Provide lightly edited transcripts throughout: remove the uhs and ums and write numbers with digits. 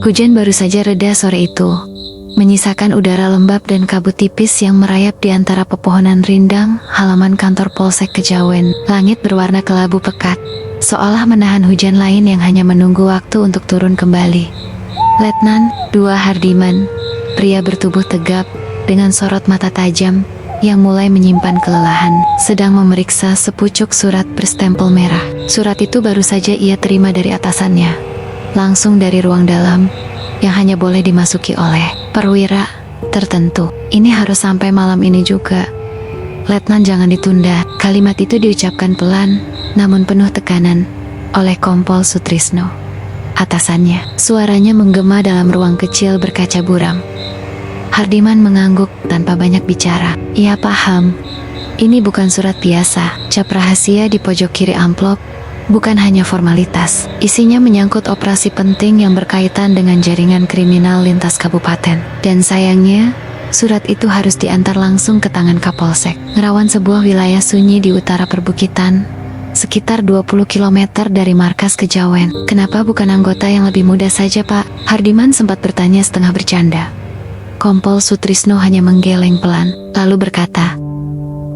Hujan baru saja reda sore itu, menyisakan udara lembab dan kabut tipis yang merayap di antara pepohonan rindang halaman kantor Polsek Kejawen. Langit berwarna kelabu pekat, seolah menahan hujan lain yang hanya menunggu waktu untuk turun kembali. Letnan II Hardiman, pria bertubuh tegap, dengan sorot mata tajam, yang mulai menyimpan kelelahan, sedang memeriksa sepucuk surat berstempel merah. Surat itu baru saja ia terima dari atasannya, langsung dari ruang dalam, yang hanya boleh dimasuki oleh perwira tertentu. Ini harus sampai malam ini juga. Letnan, jangan ditunda. Kalimat itu diucapkan pelan, namun penuh tekanan, oleh Kompol Sutrisno, atasannya. Suaranya menggema dalam ruang kecil berkaca buram. Hardiman mengangguk tanpa banyak bicara. Ia paham, ini bukan surat biasa. Cap rahasia di pojok kiri amplop bukan hanya formalitas. Isinya menyangkut operasi penting yang berkaitan dengan jaringan kriminal lintas kabupaten. Dan sayangnya, surat itu harus diantar langsung ke tangan Kapolsek Ngerawan, sebuah wilayah sunyi di utara perbukitan, sekitar 20 km dari markas Kejawen. Kenapa bukan anggota yang lebih muda saja, Pak? Hardiman sempat bertanya setengah bercanda. Kompol Sutrisno hanya menggeleng pelan, lalu berkata,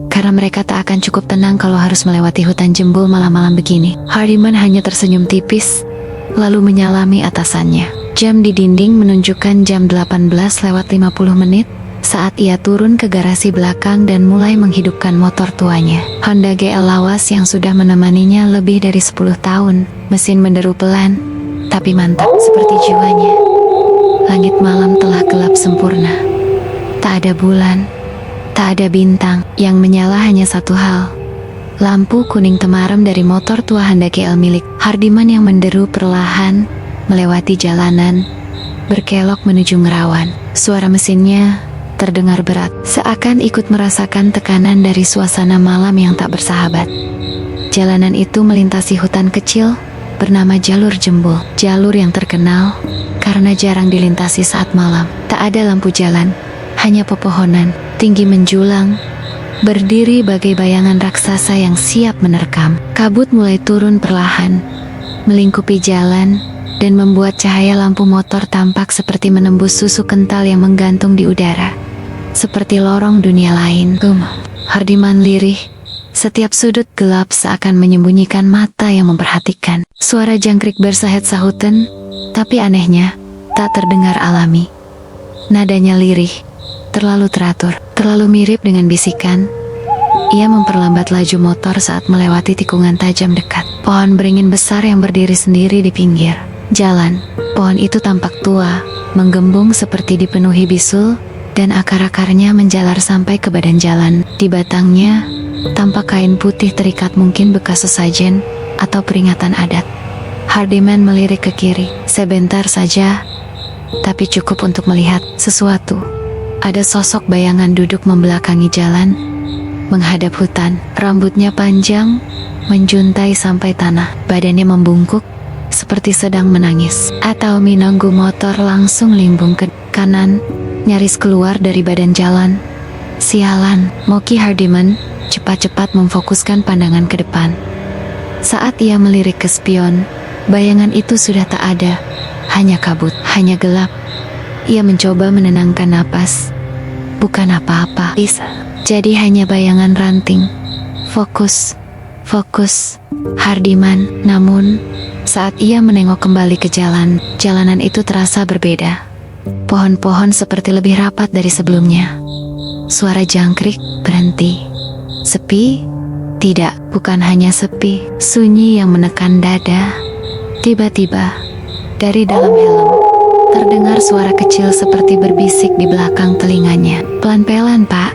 karena mereka tak akan cukup tenang kalau harus melewati hutan jembul malam-malam begini. Hardiman hanya tersenyum tipis, lalu menyalami atasannya. Jam di dinding menunjukkan jam 18:50 saat ia turun ke garasi belakang dan mulai menghidupkan motor tuanya, Honda GL lawas yang sudah menemaninya lebih dari 10 tahun. Mesin menderu pelan, tapi mantap seperti jiwanya. Langit malam telah gelap sempurna. Tak ada bulan, tak ada bintang. Yang menyala hanya satu hal, lampu kuning temaram dari motor tua Honda GL milik Hardiman yang menderu perlahan melewati jalanan, berkelok menuju Ngerawan. Suara mesinnya terdengar berat, seakan ikut merasakan tekanan dari suasana malam yang tak bersahabat. Jalanan itu melintasi hutan kecil bernama Jalur Jembul. Jalur yang terkenal karena jarang dilintasi saat malam. Tak ada lampu jalan, hanya pepohonan tinggi menjulang, berdiri bagai bayangan raksasa yang siap menerkam. Kabut mulai turun perlahan, melingkupi jalan, dan membuat cahaya lampu motor tampak seperti menembus susu kental yang menggantung di udara, seperti lorong dunia lain. Hardiman lirih. Setiap sudut gelap seakan menyembunyikan mata yang memperhatikan. Suara jangkrik bersahet-sahutan, tapi anehnya, tak terdengar alami. Nadanya lirih, terlalu teratur, terlalu mirip dengan bisikan. Ia memperlambat laju motor saat melewati tikungan tajam dekat. Pohon beringin besar yang berdiri sendiri di pinggir jalan. Pohon itu tampak tua, menggembung seperti dipenuhi bisul, dan akar-akarnya menjalar sampai ke badan jalan. Di batangnya, tampak kain putih terikat, mungkin bekas sesajen atau peringatan adat. Hardiman melirik ke kiri, sebentar saja, tapi cukup untuk melihat sesuatu. Ada sosok bayangan duduk membelakangi jalan, menghadap hutan. Rambutnya panjang, menjuntai sampai tanah. Badannya membungkuk, seperti sedang menangis. Atau minanggu motor langsung limbung ke kanan, nyaris keluar dari badan jalan. Sialan, Moki Hardiman cepat-cepat memfokuskan pandangan ke depan. Saat ia melirik ke spion, bayangan itu sudah tak ada, hanya kabut, hanya gelap. Ia mencoba menenangkan napas. Bukan apa-apa, jadi hanya bayangan ranting. Fokus, fokus, Hardiman. Namun, saat ia menengok kembali ke jalan, jalanan itu terasa berbeda. Pohon-pohon seperti lebih rapat dari sebelumnya. Suara jangkrik berhenti. Sepi? Tidak, bukan hanya sepi, sunyi yang menekan dada. Tiba-tiba, dari dalam helm, terdengar suara kecil seperti berbisik di belakang telinganya. Pelan-pelan, Pak.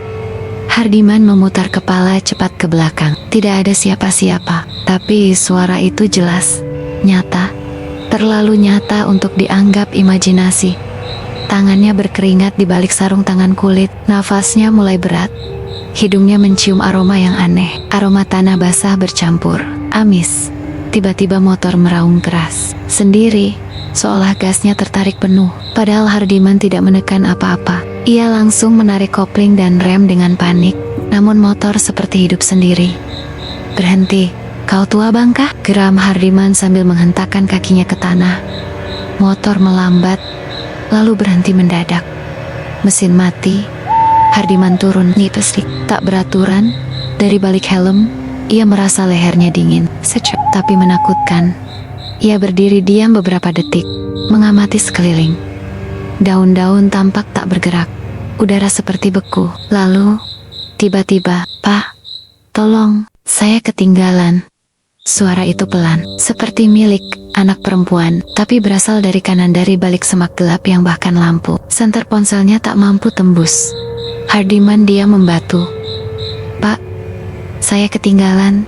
Hardiman memutar kepala cepat ke belakang. Tidak ada siapa-siapa, tapi suara itu jelas, nyata, terlalu nyata untuk dianggap imajinasi. Tangannya berkeringat di balik sarung tangan kulit, nafasnya mulai berat. Hidungnya mencium aroma yang aneh, aroma tanah basah bercampur amis. Tiba-tiba motor meraung keras, sendiri, seolah gasnya tertarik penuh. Padahal Hardiman tidak menekan apa-apa. Ia langsung menarik kopling dan rem dengan panik, namun motor seperti hidup sendiri. Berhenti, kau tua bangka? Geram Hardiman sambil menghentakkan kakinya ke tanah. Motor melambat, lalu berhenti mendadak. Mesin mati. Hardiman turun tipis, tak beraturan. Dari balik helm, ia merasa lehernya dingin, tapi menakutkan. Ia berdiri diam beberapa detik, mengamati sekeliling. Daun-daun tampak tak bergerak. Udara seperti beku. Lalu, tiba-tiba, "Pak, tolong, saya ketinggalan." Suara itu pelan, seperti milik anak perempuan, tapi berasal dari kanan dari balik semak gelap yang bahkan lampu senter ponselnya tak mampu tembus. Hardiman diam membatu. "Pak, saya ketinggalan.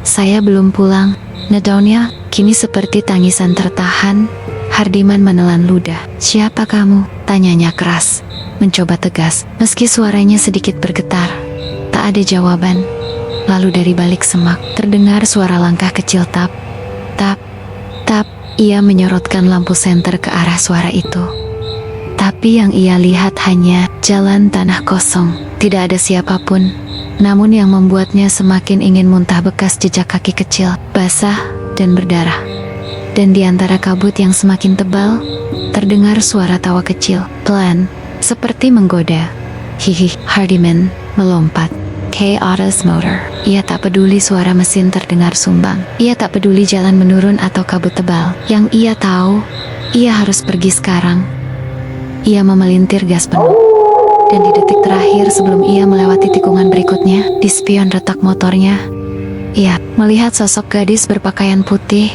Saya belum pulang." Nadanya kini seperti tangisan tertahan. Hardiman menelan ludah. "Siapa kamu?" tanyanya keras, mencoba tegas, meski suaranya sedikit bergetar. Tak ada jawaban. Lalu dari balik semak, terdengar suara langkah kecil tap, tap, tap. Ia menyorotkan lampu senter ke arah suara itu. Tapi yang ia lihat hanya jalan tanah kosong. Tidak ada siapapun. Namun yang membuatnya semakin ingin muntah bekas jejak kaki kecil, basah dan berdarah. Dan di antara kabut yang semakin tebal, terdengar suara tawa kecil, pelan, seperti menggoda. "Hihi." Hardiman melompat. Chaos motor. Ia tak peduli suara mesin terdengar sumbang. Ia tak peduli jalan menurun atau kabut tebal. Yang ia tahu, ia harus pergi sekarang. Ia memelintir gas penuh. Dan di detik terakhir sebelum ia melewati tikungan berikutnya, di spion retak motornya, ia melihat sosok gadis berpakaian putih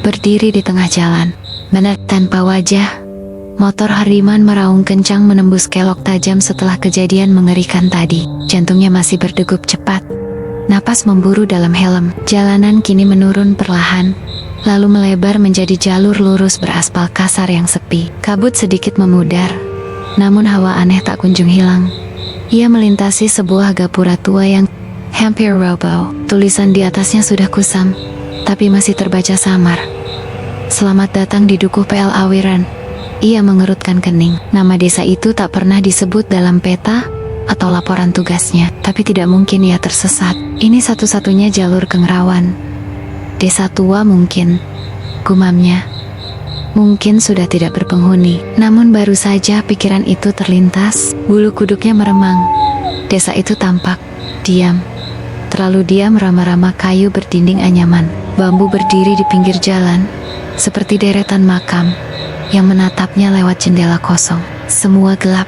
berdiri di tengah jalan. Benar, tanpa wajah. Motor Hardiman meraung kencang menembus kelok tajam setelah kejadian mengerikan tadi. Jantungnya masih berdegup cepat. Napas memburu dalam helm. Jalanan kini menurun perlahan, lalu melebar menjadi jalur lurus beraspal kasar yang sepi. Kabut sedikit memudar, namun hawa aneh tak kunjung hilang. Ia melintasi sebuah gapura tua yang hampir roboh. Tulisan di atasnya sudah kusam, tapi masih terbaca samar. "Selamat datang di Dukuh PLA Wiran." Ia mengerutkan kening. Nama desa itu tak pernah disebut dalam peta atau laporan tugasnya. Tapi tidak mungkin ia tersesat. Ini satu-satunya jalur ke Ngerawan. Desa tua mungkin, gumamnya. Mungkin sudah tidak berpenghuni. Namun baru saja pikiran itu terlintas, bulu kuduknya meremang. Desa itu tampak diam. Terlalu diam. Rama-rama kayu berdinding anyaman. Bambu berdiri di pinggir jalan, seperti deretan makam yang menatapnya lewat jendela kosong. Semua gelap.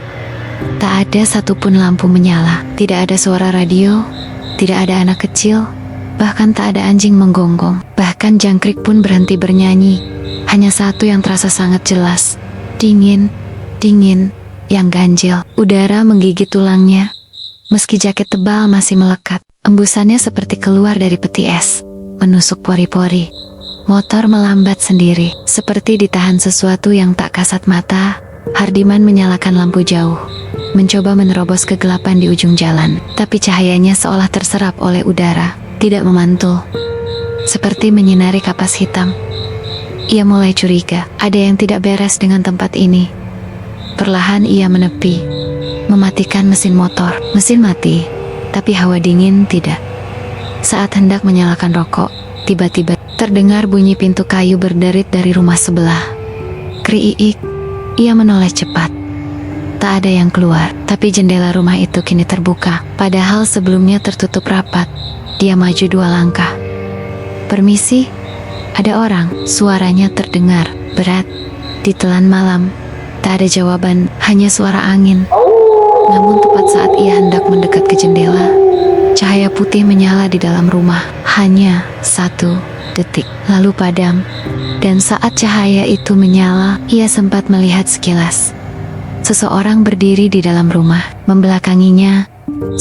Tak ada satupun lampu menyala. Tidak ada suara radio. Tidak ada anak kecil. Bahkan tak ada anjing menggonggong. Bahkan jangkrik pun berhenti bernyanyi. Hanya satu yang terasa sangat jelas. Dingin. Dingin. Yang ganjil. Udara menggigit tulangnya. Meski jaket tebal masih melekat. Embusannya seperti keluar dari peti es, menusuk pori-pori. Motor melambat sendiri, seperti ditahan sesuatu yang tak kasat mata. Hardiman menyalakan lampu jauh, mencoba menerobos kegelapan di ujung jalan. Tapi cahayanya seolah terserap oleh udara, tidak memantul, seperti menyinari kapas hitam. Ia mulai curiga, ada yang tidak beres dengan tempat ini. Perlahan ia menepi, mematikan mesin motor. Mesin mati, tapi hawa dingin tidak. Saat hendak menyalakan rokok, tiba-tiba terdengar bunyi pintu kayu berderit dari rumah sebelah. Kriik. Ia menoleh cepat. Tak ada yang keluar, tapi jendela rumah itu kini terbuka. Padahal sebelumnya tertutup rapat. Dia maju 2 langkah. "Permisi, ada orang." Suaranya terdengar berat, ditelan malam. Tak ada jawaban, hanya suara angin. Namun tepat saat ia hendak mendekat ke jendela, cahaya putih menyala di dalam rumah. Hanya 1 detik, lalu padam. Dan saat cahaya itu menyala, ia sempat melihat sekilas. Seseorang berdiri di dalam rumah. Membelakanginya,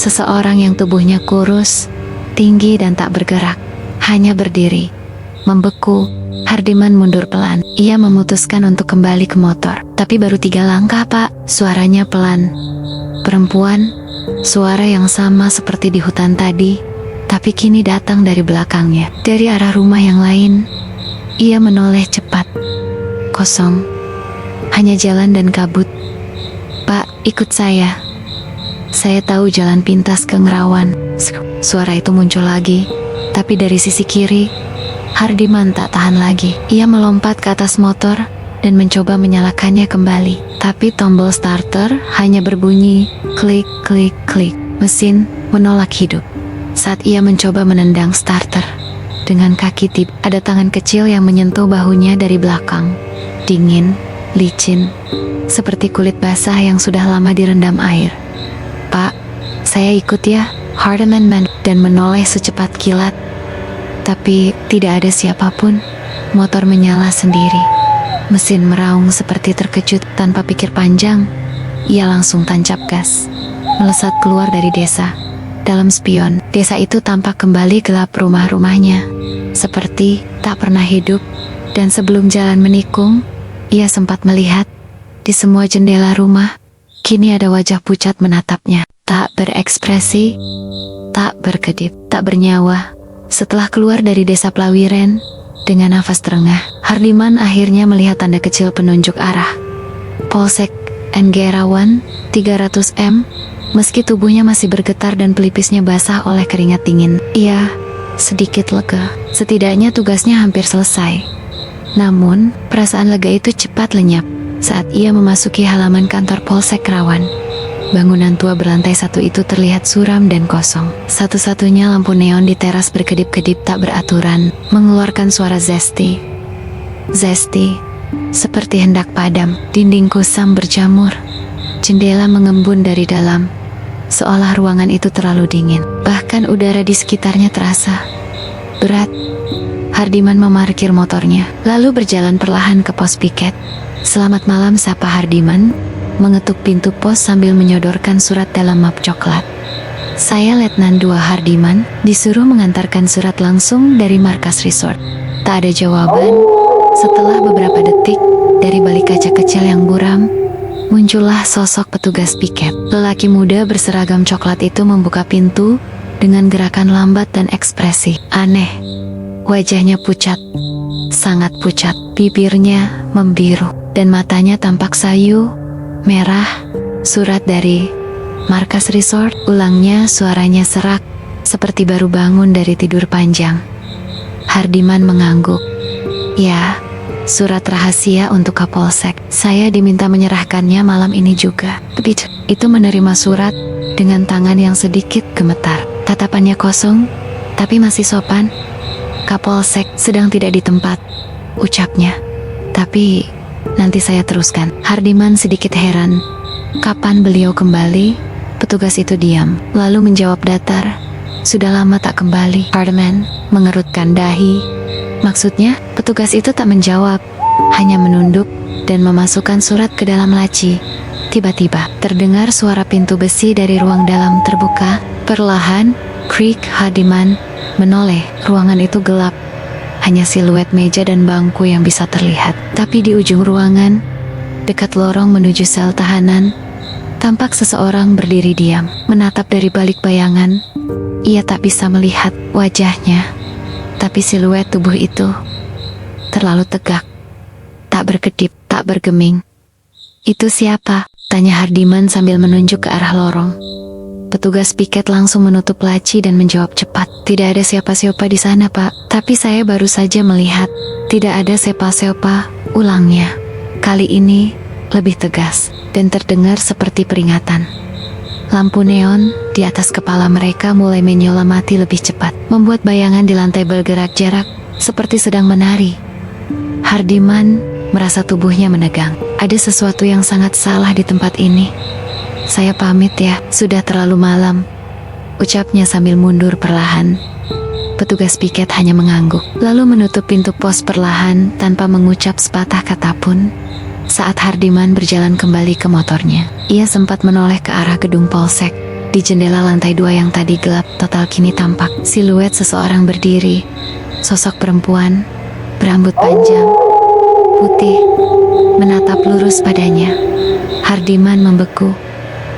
seseorang yang tubuhnya kurus, tinggi dan tak bergerak. Hanya berdiri, membeku. Hardiman mundur pelan. Ia memutuskan untuk kembali ke motor. Tapi baru 3 langkah, "Pak." Suaranya pelan. Perempuan, suara yang sama seperti di hutan tadi, tapi kini datang dari belakangnya, dari arah rumah yang lain. Ia menoleh cepat. Kosong. Hanya jalan dan kabut. "Pak, ikut saya. Saya tahu jalan pintas ke Ngerawan." Suara itu muncul lagi, tapi dari sisi kiri. Hardiman tak tahan lagi. Ia melompat ke atas motor, dan mencoba menyalakannya kembali. Tapi tombol starter hanya berbunyi klik, klik, klik. Mesin menolak hidup. Saat ia mencoba menendang starter dengan kaki ada tangan kecil yang menyentuh bahunya dari belakang. Dingin, licin, seperti kulit basah yang sudah lama direndam air. "Pak, saya ikut ya," Hardiman dan menoleh secepat kilat. Tapi tidak ada siapapun. Motor menyala sendiri. Mesin meraung seperti terkejut. Tanpa pikir panjang, ia langsung tancap gas, melesat keluar dari desa. Dalam spion, desa itu tampak kembali gelap, rumah-rumahnya seperti tak pernah hidup. Dan sebelum jalan menikung, ia sempat melihat di semua jendela rumah kini ada wajah pucat menatapnya. Tak berekspresi, tak berkedip, tak bernyawa. Setelah keluar dari desa Plawiren dengan nafas terengah, Hardiman akhirnya melihat tanda kecil penunjuk arah. Polsek Enggerawan 300M. Meski tubuhnya masih bergetar dan pelipisnya basah oleh keringat dingin, ia sedikit lega. Setidaknya tugasnya hampir selesai. Namun, perasaan lega itu cepat lenyap saat ia memasuki halaman kantor Polsek Rawan. Bangunan tua berlantai 1 itu terlihat suram dan kosong. Satu-satunya lampu neon di teras berkedip-kedip tak beraturan, mengeluarkan suara zesti. Zesti, seperti hendak padam. Dinding kusam berjamur. Jendela mengembun dari dalam, seolah ruangan itu terlalu dingin. Bahkan udara di sekitarnya terasa berat. Hardiman memarkir motornya, lalu berjalan perlahan ke pos piket. "Selamat malam," sapa Hardiman, mengetuk pintu pos sambil menyodorkan surat dalam map coklat. "Saya Letnan 2 Hardiman, disuruh mengantarkan surat langsung dari markas resort." Tak ada jawaban. Setelah beberapa detik, dari balik kaca kecil yang buram, muncullah sosok petugas piket. Lelaki muda berseragam coklat itu membuka pintu dengan gerakan lambat dan ekspresi aneh. Wajahnya pucat, sangat pucat. Bibirnya membiru, dan matanya tampak sayu, merah. "Surat dari markas resort," ulangnya, suaranya serak, seperti baru bangun dari tidur panjang. Hardiman mengangguk. "Ya, surat rahasia untuk Kapolsek. Saya diminta menyerahkannya malam ini juga." Itu menerima surat dengan tangan yang sedikit gemetar. Tatapannya kosong, tapi masih sopan. "Kapolsek sedang tidak di tempat," ucapnya. "Tapi nanti saya teruskan." Hardiman sedikit heran. Kapan beliau kembali? Petugas itu diam, lalu menjawab datar, "Sudah lama tak kembali." Hardiman mengerutkan dahi. Maksudnya, petugas itu tak menjawab, hanya menunduk dan memasukkan surat ke dalam laci. Tiba-tiba, terdengar suara pintu besi dari ruang dalam terbuka. Perlahan, krik. Hardiman menoleh. Ruangan itu gelap. Hanya siluet meja dan bangku yang bisa terlihat. Tapi di ujung ruangan, dekat lorong menuju sel tahanan, tampak seseorang berdiri diam, menatap dari balik bayangan. Ia tak bisa melihat wajahnya, tapi siluet tubuh itu terlalu tegak, tak berkedip, tak bergeming. "Itu siapa?" tanya Hardiman sambil menunjuk ke arah lorong. Petugas piket langsung menutup laci dan menjawab cepat, "Tidak ada siapa-siapa di sana, Pak. Tapi saya baru saja melihat." "Tidak ada siapa-siapa," ulangnya. Kali ini lebih tegas dan terdengar seperti peringatan. Lampu neon di atas kepala mereka mulai menyala mati lebih cepat, membuat bayangan di lantai bergerak jarak seperti sedang menari. Hardiman merasa tubuhnya menegang. Ada sesuatu yang sangat salah di tempat ini. "Saya pamit ya, sudah terlalu malam," ucapnya sambil mundur perlahan. Petugas piket hanya mengangguk, lalu menutup pintu pos perlahan tanpa mengucap sepatah kata pun. Saat Hardiman berjalan kembali ke motornya, ia sempat menoleh ke arah gedung Polsek. Di jendela lantai 2 yang tadi gelap total kini tampak siluet seseorang berdiri. Sosok perempuan, berambut panjang, putih, menatap lurus padanya. Hardiman membeku.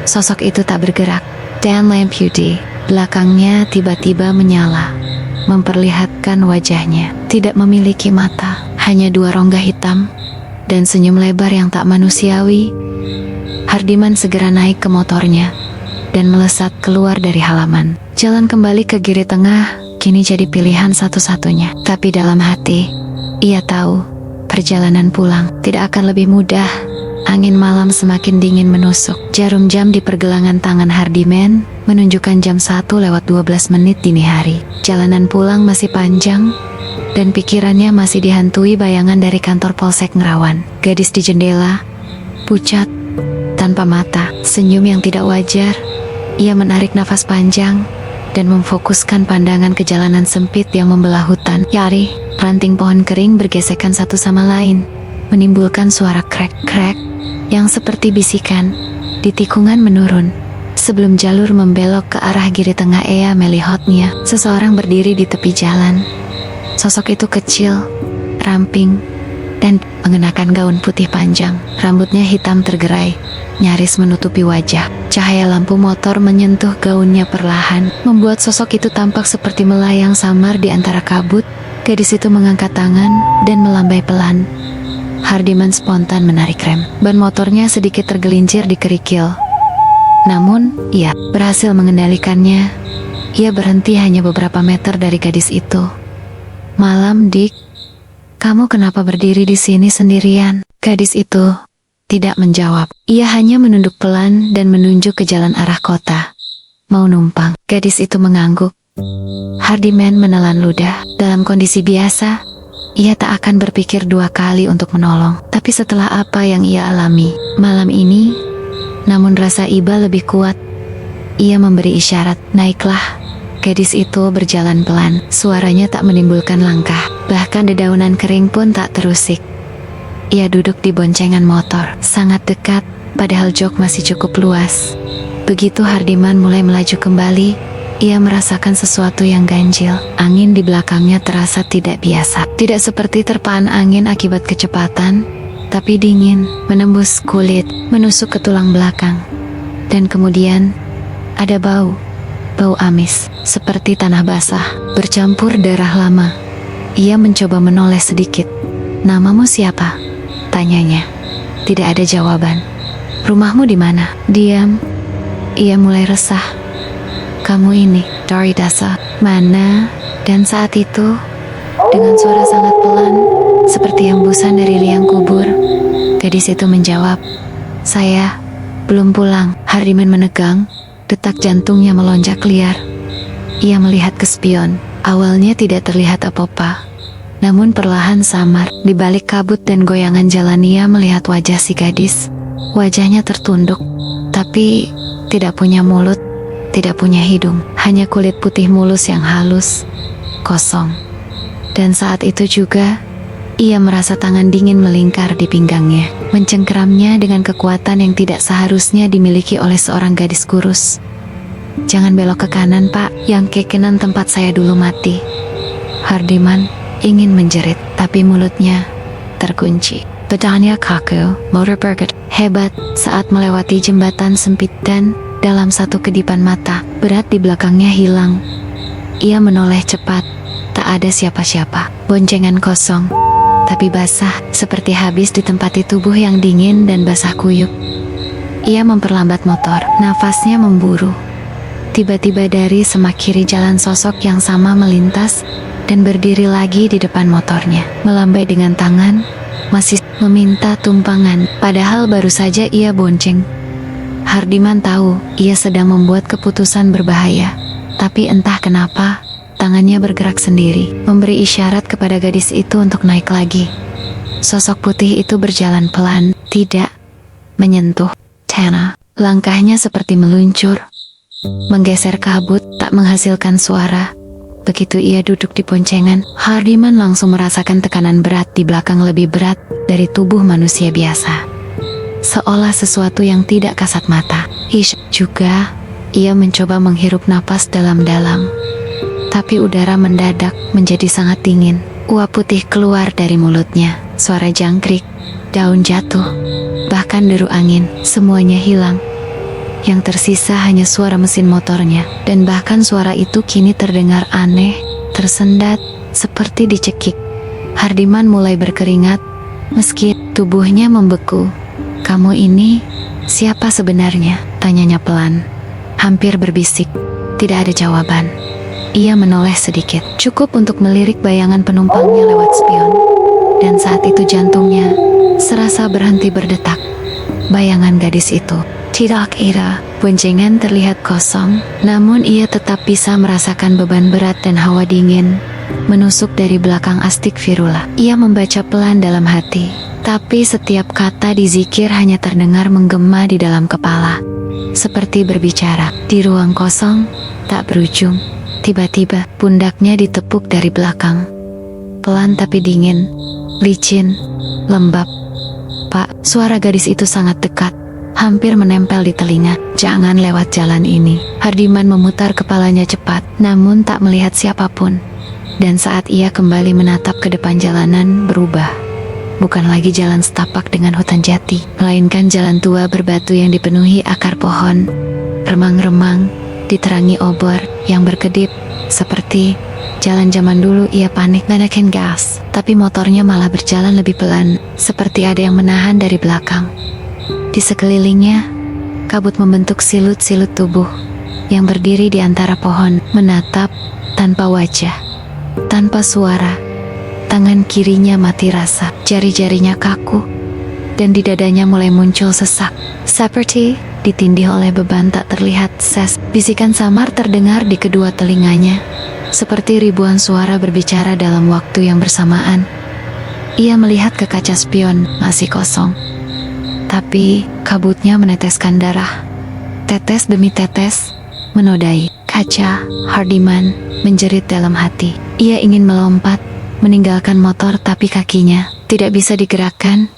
Sosok itu tak bergerak, dan lampu di belakangnya tiba-tiba menyala, memperlihatkan wajahnya tidak memiliki mata, hanya 2 rongga hitam dan senyum lebar yang tak manusiawi. Hardiman segera naik ke motornya dan melesat keluar dari halaman. Jalan kembali ke kiri tengah kini jadi pilihan satu-satunya. Tapi dalam hati, ia tahu Perjalanan pulang tidak akan lebih mudah. Angin malam semakin dingin menusuk. Jarum jam di pergelangan tangan Hardiman menunjukkan jam 1:12 dini hari. Jalanan pulang masih panjang dan pikirannya masih dihantui bayangan dari kantor Polsek Ngerawan. Gadis di jendela, pucat, tanpa mata, senyum yang tidak wajar. Ia menarik nafas panjang dan memfokuskan pandangan ke jalanan sempit yang membelah hutan. Yari, ranting pohon kering bergesekan satu sama lain, menimbulkan suara krek-krek yang seperti bisikan. Di tikungan menurun, sebelum jalur membelok ke arah kiri tengah Ea melihatnya. Seseorang berdiri di tepi jalan. Sosok itu kecil, ramping, dan mengenakan gaun putih panjang. Rambutnya hitam tergerai, nyaris menutupi wajah. Cahaya lampu motor menyentuh gaunnya perlahan, membuat sosok itu tampak seperti melayang samar di antara kabut. Gadis itu mengangkat tangan dan melambai pelan. Hardiman spontan menarik rem. Ban motornya sedikit tergelincir di kerikil. Namun, ia berhasil mengendalikannya. Ia berhenti hanya beberapa meter dari gadis itu. "Malam, Dick. Kamu kenapa berdiri di sini sendirian?" Gadis itu tidak menjawab. Ia hanya menunduk pelan dan menunjuk ke jalan arah kota. "Mau numpang?" Gadis itu mengangguk. Hardiman menelan ludah. Dalam kondisi biasa, ia tak akan berpikir dua kali untuk menolong. Tapi setelah apa yang ia alami malam ini, namun rasa iba lebih kuat. Ia memberi isyarat, "Naiklah." Gadis itu berjalan pelan. Suaranya tak menimbulkan langkah. Bahkan dedaunan kering pun tak terusik. Ia duduk di boncengan motor, sangat dekat, padahal jok masih cukup luas. Begitu Hardiman mulai melaju kembali, ia merasakan sesuatu yang ganjil. Angin di belakangnya terasa tidak biasa. Tidak seperti terpaan angin akibat kecepatan, tapi dingin, menembus kulit, menusuk ke tulang belakang. Dan kemudian, ada bau amis, seperti tanah basah, bercampur darah lama. Ia mencoba menoleh sedikit. "Namamu siapa?" tanyanya. Tidak ada jawaban. "Rumahmu di mana?" Diam. Ia mulai resah. "Kamu ini dari dasa mana?" Dan saat itu, dengan suara sangat pelan, seperti hembusan dari liang kubur, gadis itu menjawab, "Saya belum pulang." Hardiman menegang. Detak jantungnya melonjak liar. Ia melihat ke spion. Awalnya tidak terlihat apa-apa, namun perlahan samar. Di balik kabut dan goyangan jalan ia melihat wajah si gadis. Wajahnya tertunduk, tapi tidak punya mulut, tidak punya hidung. Hanya kulit putih mulus yang halus, kosong. Dan saat itu juga, ia merasa tangan dingin melingkar di pinggangnya, mencengkeramnya dengan kekuatan yang tidak seharusnya dimiliki oleh seorang gadis kurus. "Jangan belok ke kanan, Pak. Yang ke kanan tempat saya dulu mati." Hardiman ingin menjerit, tapi mulutnya terkunci. Pedangnya kaku, motor bergerak hebat saat melewati jembatan sempit dan dalam satu kedipan mata, berat di belakangnya hilang. Ia menoleh cepat. Tak ada siapa-siapa. Boncengan kosong, tapi basah, seperti habis ditempati tubuh yang dingin dan basah kuyup. Ia memperlambat motor, nafasnya memburu. Tiba-tiba dari semak kiri jalan sosok yang sama melintas dan berdiri lagi di depan motornya, melambai dengan tangan, masih meminta tumpangan, padahal baru saja ia bonceng. Hardiman tahu ia sedang membuat keputusan berbahaya, tapi entah kenapa tangannya bergerak sendiri, memberi isyarat kepada gadis itu untuk naik lagi. Sosok putih itu berjalan pelan, tidak menyentuh tanah. Langkahnya seperti meluncur, menggeser kabut, tak menghasilkan suara. Begitu ia duduk di boncengan, Hardiman langsung merasakan tekanan berat di belakang lebih berat dari tubuh manusia biasa. Seolah sesuatu yang tidak kasat mata. Juga, ia mencoba menghirup napas dalam-dalam. Tapi udara mendadak menjadi sangat dingin. Uap putih keluar dari mulutnya. Suara jangkrik, daun jatuh, bahkan deru angin, semuanya hilang. Yang tersisa hanya suara mesin motornya, dan bahkan suara itu kini terdengar aneh, tersendat, seperti dicekik. Hardiman mulai berkeringat, meski tubuhnya membeku. "Kamu ini siapa sebenarnya?" tanyanya pelan, hampir berbisik. Tidak ada jawaban. Ia menoleh sedikit, cukup untuk melirik bayangan penumpangnya lewat spion. Dan saat itu jantungnya serasa berhenti berdetak. Bayangan gadis itu tidak ada. Boncengan terlihat kosong, namun ia tetap bisa merasakan beban berat dan hawa dingin menusuk dari belakang astik Firula. Ia membaca pelan dalam hati, tapi setiap kata di zikir hanya terdengar menggema di dalam kepala, seperti berbicara di ruang kosong tak berujung. Tiba-tiba pundaknya ditepuk dari belakang, pelan tapi dingin, licin, lembab. "Pak," suara gadis itu sangat dekat, hampir menempel di telinga. "Jangan lewat jalan ini." Hardiman memutar kepalanya cepat, namun tak melihat siapapun. Dan saat ia kembali menatap ke depan, jalanan berubah. Bukan lagi jalan setapak dengan hutan jati, melainkan jalan tua berbatu yang dipenuhi akar pohon, remang-remang, diterangi obor yang berkedip. Seperti jalan zaman dulu. Ia panik menekan gas, tapi motornya malah berjalan lebih pelan, seperti ada yang menahan dari belakang. Di sekelilingnya, kabut membentuk silut-silut tubuh yang berdiri di antara pohon, menatap tanpa wajah, tanpa suara. Tangan kirinya mati rasa, jari-jarinya kaku, dan di dadanya mulai muncul sesak, seperti ditindih oleh beban tak terlihat. "Ses," bisikan samar terdengar di kedua telinganya, seperti ribuan suara berbicara dalam waktu yang bersamaan. Ia melihat ke kaca spion, masih kosong. Tapi kabutnya meneteskan darah. Tetes demi tetes menodai kaca. Hardiman menjerit dalam hati. Ia ingin melompat, meninggalkan motor, tapi kakinya tidak bisa digerakkan.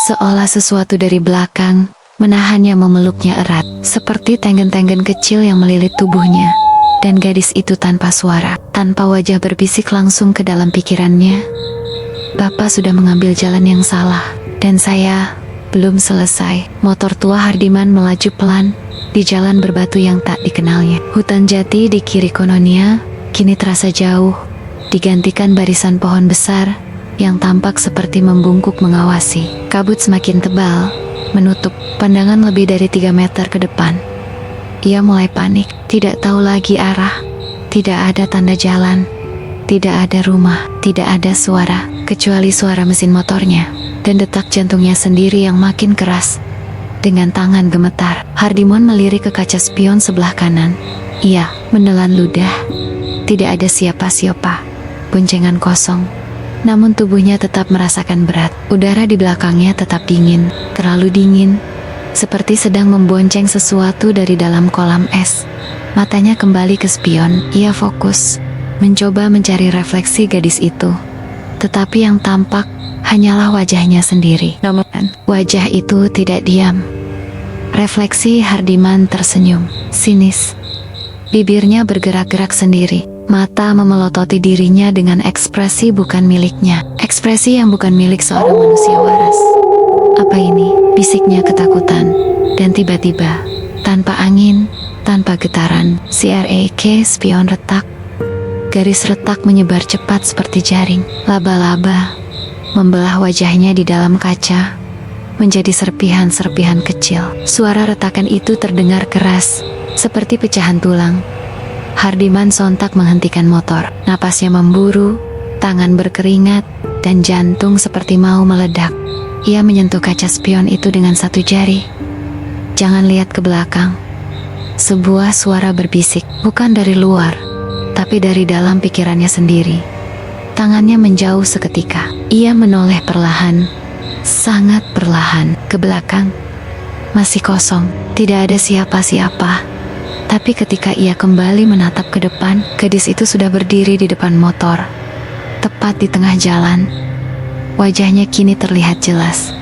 Seolah sesuatu dari belakang menahannya, memeluknya erat, seperti tenggen-tenggen kecil yang melilit tubuhnya. Dan gadis itu tanpa suara, tanpa wajah, berbisik langsung ke dalam pikirannya, "Bapak sudah mengambil jalan yang salah, dan saya belum selesai." Motor tua Hardiman melaju pelan di jalan berbatu yang tak dikenalnya. Hutan jati di kiri kononnya kini terasa jauh, digantikan barisan pohon besar yang tampak seperti membungkuk mengawasi. Kabut semakin tebal, menutup pandangan lebih dari 3 meter ke depan. Ia mulai panik, tidak tahu lagi arah, tidak ada tanda jalan, tidak ada rumah, tidak ada suara, kecuali suara mesin motornya dan detak jantungnya sendiri yang makin keras. Dengan tangan gemetar, Hardiman melirik ke kaca spion sebelah kanan. Ia menelan ludah. Tidak ada siapa-siapa, boncengan kosong. Namun tubuhnya tetap merasakan berat. Udara di belakangnya tetap dingin, terlalu dingin, seperti sedang membonceng sesuatu dari dalam kolam es. Matanya kembali ke spion. Ia fokus, mencoba mencari refleksi gadis itu. Tetapi yang tampak hanyalah wajahnya sendiri. Namun wajah itu tidak diam. Refleksi Hardiman tersenyum, sinis. Bibirnya bergerak-gerak sendiri. Mata memelototi dirinya dengan ekspresi bukan miliknya. Ekspresi yang bukan milik seorang manusia waras. "Apa ini?" bisiknya ketakutan. Dan tiba-tiba, tanpa angin, tanpa getaran, CRAK spion retak. Garis retak menyebar cepat seperti jaring. Laba-laba membelah wajahnya di dalam kaca menjadi serpihan-serpihan kecil. Suara retakan itu terdengar keras, seperti pecahan tulang. Hardiman sontak menghentikan motor. Napasnya memburu, tangan berkeringat, dan jantung seperti mau meledak. Ia menyentuh kaca spion itu dengan satu jari. "Jangan lihat ke belakang." Sebuah suara berbisik, bukan dari luar, tapi dari dalam pikirannya sendiri. Tangannya menjauh seketika. Ia menoleh perlahan, sangat perlahan, ke belakang. Masih kosong, tidak ada siapa-siapa. Tapi ketika ia kembali menatap ke depan, gadis itu sudah berdiri di depan motor, tepat di tengah jalan. Wajahnya kini terlihat jelas.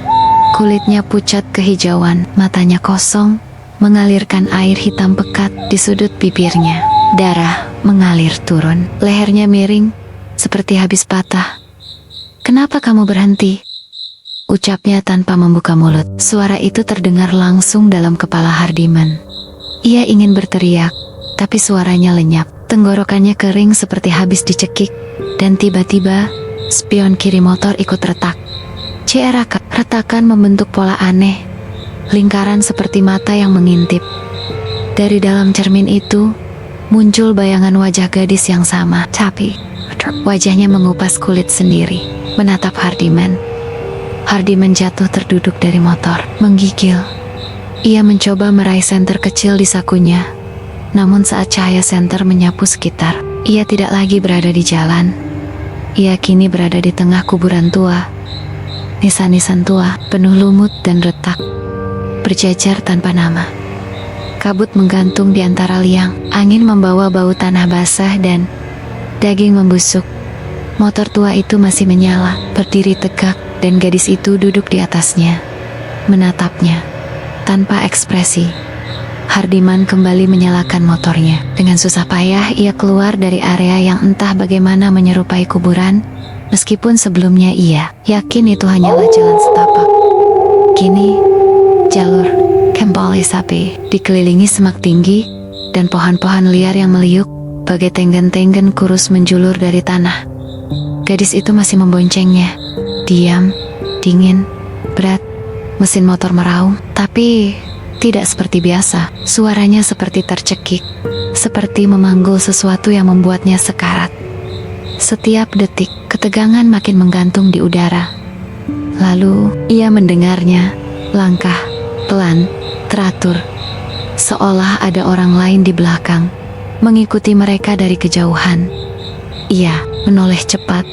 Kulitnya pucat kehijauan, matanya kosong, mengalirkan air hitam pekat di sudut bibirnya. Darah mengalir turun, lehernya miring, seperti habis patah. "Kenapa kamu berhenti?" ucapnya tanpa membuka mulut. Suara itu terdengar langsung dalam kepala Hardiman. Ia ingin berteriak, tapi suaranya lenyap. Tenggorokannya kering seperti habis dicekik, dan tiba-tiba spion kiri motor ikut retak. CRAK, retakan membentuk pola aneh, lingkaran seperti mata yang mengintip. Dari dalam cermin itu muncul bayangan wajah gadis yang sama, tapi wajahnya mengupas kulit sendiri. menatap Hardiman. Hardiman jatuh terduduk dari motor, menggigil. Ia mencoba meraih senter kecil di sakunya. Namun saat cahaya senter menyapu sekitar, ia tidak lagi berada di jalan. Ia kini berada di tengah kuburan tua. Nisan-nisan tua, penuh lumut dan retak, berjajar tanpa nama. Kabut menggantung di antara liang, angin membawa bau tanah basah dan daging membusuk. Motor tua itu masih menyala, berdiri tegak, dan gadis itu duduk di atasnya, menatapnya, tanpa ekspresi. Hardiman kembali menyalakan motornya. Dengan susah payah, ia keluar dari area yang entah bagaimana menyerupai kuburan, meskipun sebelumnya ia yakin itu hanyalah jalan setapak. Kini, jalur Kembali Sapi dikelilingi semak tinggi, dan pohon-pohon liar yang meliuk, bagai tenggen-tenggen kurus menjulur dari tanah. Gadis itu masih memboncengnya. Diam, dingin, berat. Mesin motor meraung, tapi tidak seperti biasa. Suaranya seperti tercekik, seperti memanggul sesuatu yang membuatnya sekarat. Setiap detik, ketegangan makin menggantung di udara. Lalu, ia mendengarnya, langkah, pelan, teratur. Seolah ada orang lain di belakang, mengikuti mereka dari kejauhan. Ia menoleh cepat.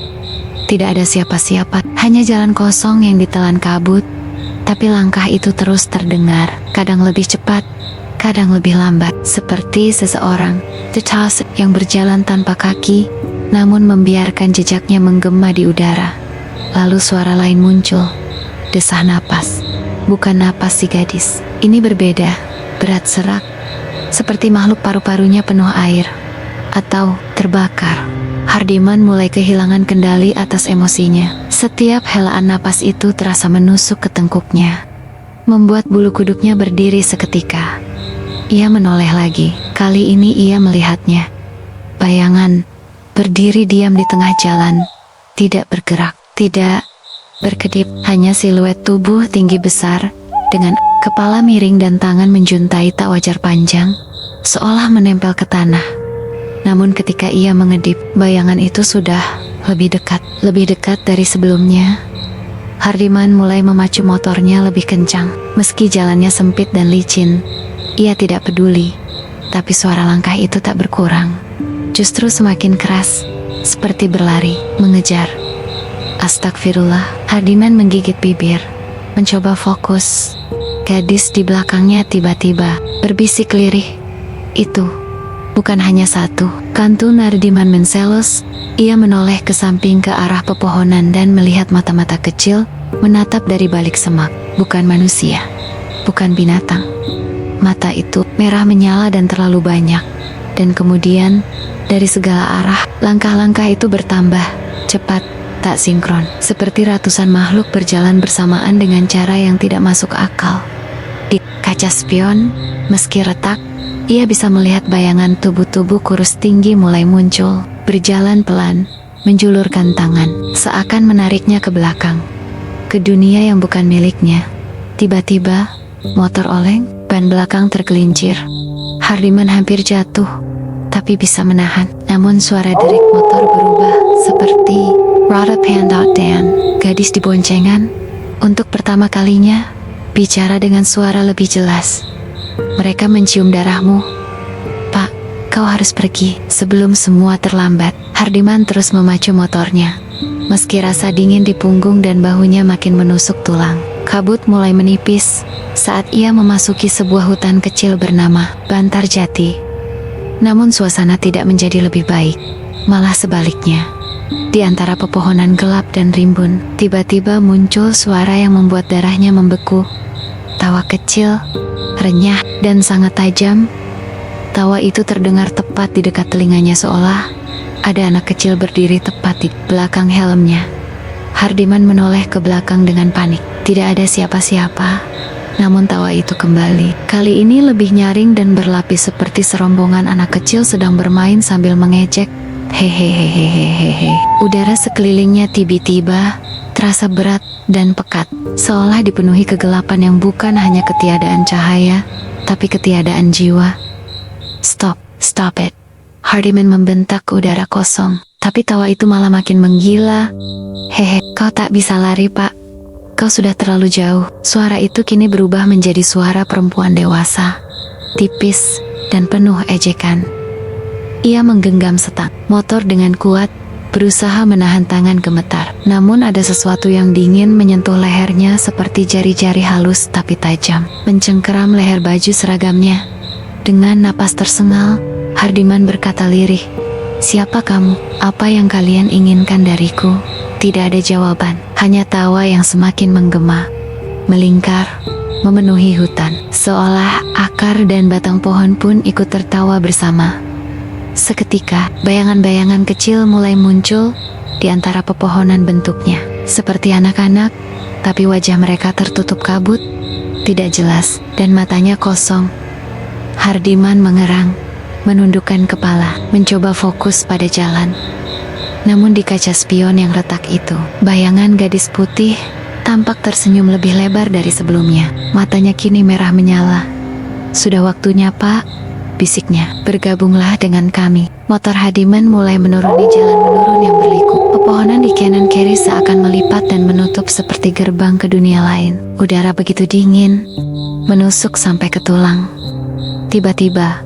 Tidak ada siapa-siapa, hanya jalan kosong yang ditelan kabut. Tapi langkah itu terus terdengar, kadang lebih cepat, kadang lebih lambat, seperti seseorang detas yang berjalan tanpa kaki, namun membiarkan jejaknya menggema di udara. Lalu suara lain muncul, desah napas. Bukan napas si gadis, ini berbeda, berat serak, seperti makhluk paru-parunya penuh air, atau terbakar. Hardiman mulai kehilangan kendali atas emosinya. Setiap helaan napas itu terasa menusuk ke tengkuknya, membuat bulu kuduknya berdiri seketika. Ia menoleh lagi. Kali ini ia melihatnya. Bayangan berdiri diam di tengah jalan, tidak bergerak, tidak berkedip, hanya siluet tubuh tinggi besar dengan kepala miring dan tangan menjuntai tak wajar panjang, seolah menempel ke tanah. Namun ketika ia mengedip, bayangan itu sudah lebih dekat dari sebelumnya. Hardiman mulai memacu motornya lebih kencang. Meski jalannya sempit dan licin, ia tidak peduli. Tapi suara langkah itu tak berkurang, justru semakin keras, seperti berlari, mengejar. Astagfirullah, Hardiman menggigit bibir, mencoba fokus. Gadis di belakangnya tiba-tiba berbisik lirih, "Itu bukan hanya satu." Kantu Hardiman menselos. Ia menoleh ke samping ke arah pepohonan dan melihat mata-mata kecil menatap dari balik semak. Bukan manusia, bukan binatang. Mata itu merah menyala dan terlalu banyak. Dan kemudian, dari segala arah, langkah-langkah itu bertambah cepat, tak sinkron, seperti ratusan makhluk berjalan bersamaan dengan cara yang tidak masuk akal. Di kaca spion, meski retak, ia bisa melihat bayangan tubuh-tubuh kurus tinggi mulai muncul, berjalan pelan, menjulurkan tangan, seakan menariknya ke belakang, ke dunia yang bukan miliknya. Tiba-tiba, motor oleng, ban belakang tergelincir. Hardiman hampir jatuh, tapi bisa menahan. Namun suara derik motor berubah, seperti Rada Pandot Dan, gadis di boncengan, untuk pertama kalinya, bicara dengan suara lebih jelas. "Mereka mencium darahmu. Pak, kau harus pergi sebelum semua terlambat." Hardiman terus memacu motornya. Meski rasa dingin di punggung dan bahunya makin menusuk tulang. Kabut mulai menipis saat ia memasuki sebuah hutan kecil bernama Bantarjati. Namun suasana tidak menjadi lebih baik, malah sebaliknya. Di antara pepohonan gelap dan rimbun, tiba-tiba muncul suara yang membuat darahnya membeku. Tawa kecil, renyah, dan sangat tajam. Tawa itu terdengar tepat di dekat telinganya, seolah ada anak kecil berdiri tepat di belakang helmnya. Hardiman menoleh ke belakang dengan panik. Tidak ada siapa-siapa. Namun tawa itu kembali. Kali ini lebih nyaring dan berlapis, seperti serombongan anak kecil sedang bermain sambil mengejek. Hehehehehehe. Udara sekelilingnya tiba-tiba terasa berat dan pekat, seolah dipenuhi kegelapan yang bukan hanya ketiadaan cahaya, tapi ketiadaan jiwa. Stop it. Hardiman membentak ke udara kosong. Tapi tawa itu malah makin menggila. Hehe, kau tak bisa lari, Pak. Kau sudah terlalu jauh. Suara itu kini berubah menjadi suara perempuan dewasa, tipis, dan penuh ejekan. Ia menggenggam setang motor dengan kuat, berusaha menahan tangan gemetar. Namun ada sesuatu yang dingin menyentuh lehernya seperti jari-jari halus tapi tajam, mencengkeram leher baju seragamnya. Dengan napas tersengal, Hardiman berkata lirih, "Siapa kamu? Apa yang kalian inginkan dariku?" Tidak ada jawaban, hanya tawa yang semakin menggema, melingkar, memenuhi hutan. Seolah akar dan batang pohon pun ikut tertawa bersama. Seketika, bayangan-bayangan kecil mulai muncul di antara pepohonan bentuknya. Seperti anak-anak, tapi wajah mereka tertutup kabut, tidak jelas, dan matanya kosong. Hardiman mengerang, menundukkan kepala, mencoba fokus pada jalan. Namun di kaca spion yang retak itu, bayangan gadis putih tampak tersenyum lebih lebar dari sebelumnya. Matanya kini merah menyala. "Sudah waktunya, Pak," bisiknya. "Bergabunglah dengan kami." Motor Hardiman mulai menuruni jalan menurun yang berliku. Pepohonan di kanan kiri seakan melipat dan menutup seperti gerbang ke dunia lain. Udara begitu dingin, menusuk sampai ke tulang. Tiba-tiba,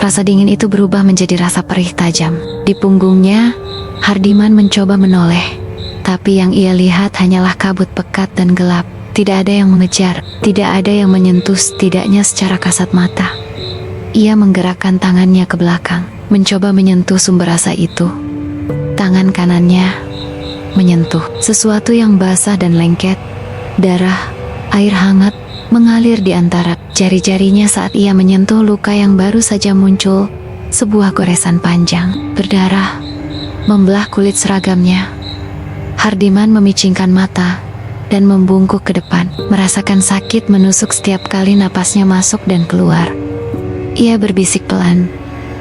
rasa dingin itu berubah menjadi rasa perih tajam. Di punggungnya, Hardiman mencoba menoleh, tapi yang ia lihat hanyalah kabut pekat dan gelap. Tidak ada yang mengejar, tidak ada yang menyentuh, setidaknya secara kasat mata. Ia menggerakkan tangannya ke belakang, mencoba menyentuh sumber rasa itu. Tangan kanannya menyentuh sesuatu yang basah dan lengket. Darah, air hangat mengalir di antara jari-jarinya saat ia menyentuh luka yang baru saja muncul. Sebuah goresan panjang, berdarah, membelah kulit seragamnya. Hardiman memicingkan mata dan membungkuk ke depan, merasakan sakit menusuk setiap kali napasnya masuk dan keluar. Ia berbisik pelan,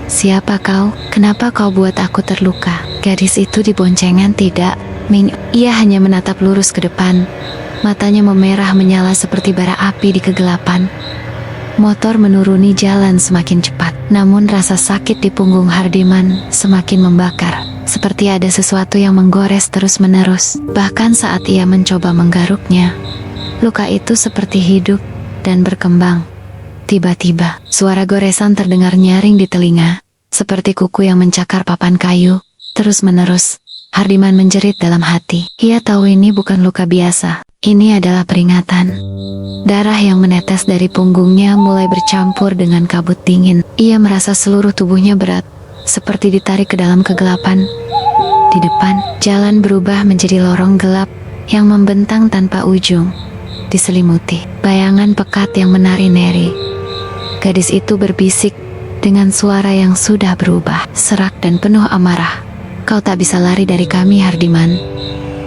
"Siapa kau? Kenapa kau buat aku terluka?" Gadis itu di boncengan tidak ia hanya menatap lurus ke depan. Matanya memerah menyala seperti bara api di kegelapan. Motor menuruni jalan semakin cepat, namun rasa sakit di punggung Hardiman semakin membakar, seperti ada sesuatu yang menggores terus-menerus. Bahkan saat ia mencoba menggaruknya, luka itu seperti hidup dan berkembang. Tiba-tiba, suara goresan terdengar nyaring di telinga, seperti kuku yang mencakar papan kayu. Terus-menerus, Hardiman menjerit dalam hati. Ia tahu ini bukan luka biasa, ini adalah peringatan. Darah yang menetes dari punggungnya mulai bercampur dengan kabut dingin. Ia merasa seluruh tubuhnya berat, seperti ditarik ke dalam kegelapan. Di depan, jalan berubah menjadi lorong gelap yang membentang tanpa ujung, diselimuti bayangan pekat yang menari-nari. Gadis itu berbisik dengan suara yang sudah berubah, serak dan penuh amarah. "Kau tak bisa lari dari kami, Hardiman.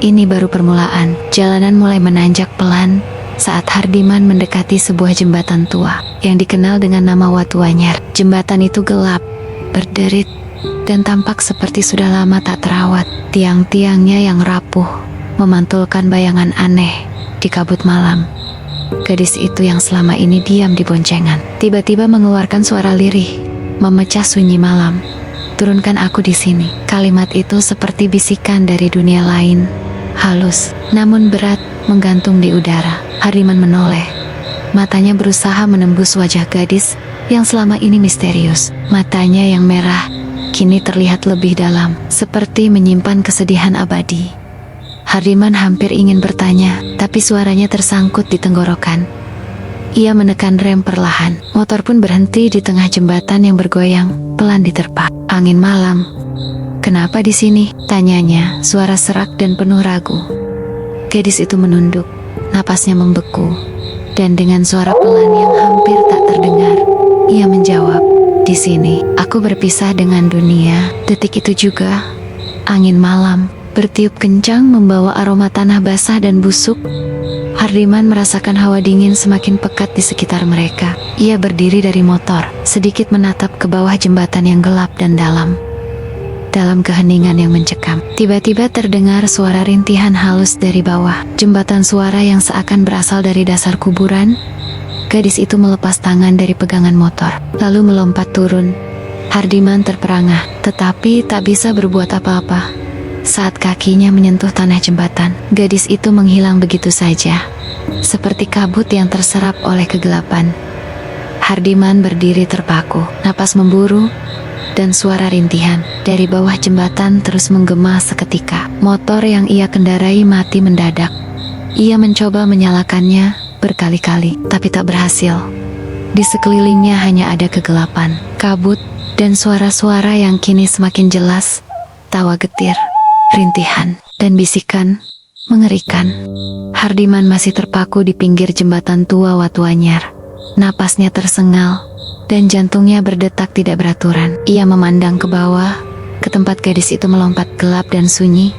Ini baru permulaan." Jalanan mulai menanjak pelan saat Hardiman mendekati sebuah jembatan tua yang dikenal dengan nama Watu Anyar. Jembatan itu gelap, berderit, dan tampak seperti sudah lama tak terawat. Tiang-tiangnya yang rapuh memantulkan bayangan aneh di kabut malam. Gadis itu yang selama ini diam di boncengan, tiba-tiba mengeluarkan suara lirih, memecah sunyi malam. "Turunkan aku di sini." Kalimat itu seperti bisikan dari dunia lain, halus, namun berat, menggantung di udara. Hardiman menoleh. Matanya berusaha menembus wajah gadis yang selama ini misterius. Matanya yang merah kini terlihat lebih dalam, seperti menyimpan kesedihan abadi. Hardiman hampir ingin bertanya, tapi suaranya tersangkut di tenggorokan. Ia menekan rem perlahan. Motor pun berhenti di tengah jembatan yang bergoyang, pelan diterpa angin malam. "Kenapa di sini?" tanyanya, suara serak dan penuh ragu. Gadis itu menunduk, napasnya membeku, dan dengan suara pelan yang hampir tak terdengar, ia menjawab, "Di sini, aku berpisah dengan dunia." Detik itu juga, angin malam bertiup kencang membawa aroma tanah basah dan busuk. Hardiman merasakan hawa dingin semakin pekat di sekitar mereka. Ia berdiri dari motor, sedikit menatap ke bawah jembatan yang gelap dan dalam. Dalam keheningan yang mencekam, tiba-tiba terdengar suara rintihan halus dari bawah jembatan, suara yang seakan berasal dari dasar kuburan. Gadis itu melepas tangan dari pegangan motor, lalu melompat turun, Hardiman terperangah, tetapi tak bisa berbuat apa-apa. Saat kakinya menyentuh tanah jembatan, gadis itu menghilang begitu saja, seperti kabut yang terserap oleh kegelapan. Hardiman berdiri terpaku, napas memburu, dan suara rintihan dari bawah jembatan terus menggema seketika. Motor yang ia kendarai mati mendadak. Ia mencoba menyalakannya berkali-kali, tapi tak berhasil. Di sekelilingnya hanya ada kegelapan, kabut, dan suara-suara yang kini semakin jelas. Tawa getir, rintihan, dan bisikan mengerikan. Hardiman masih terpaku di pinggir jembatan tua Watu Anyar. Napasnya tersengal, dan jantungnya berdetak tidak beraturan. Ia memandang ke bawah, ke tempat gadis itu melompat gelap dan sunyi.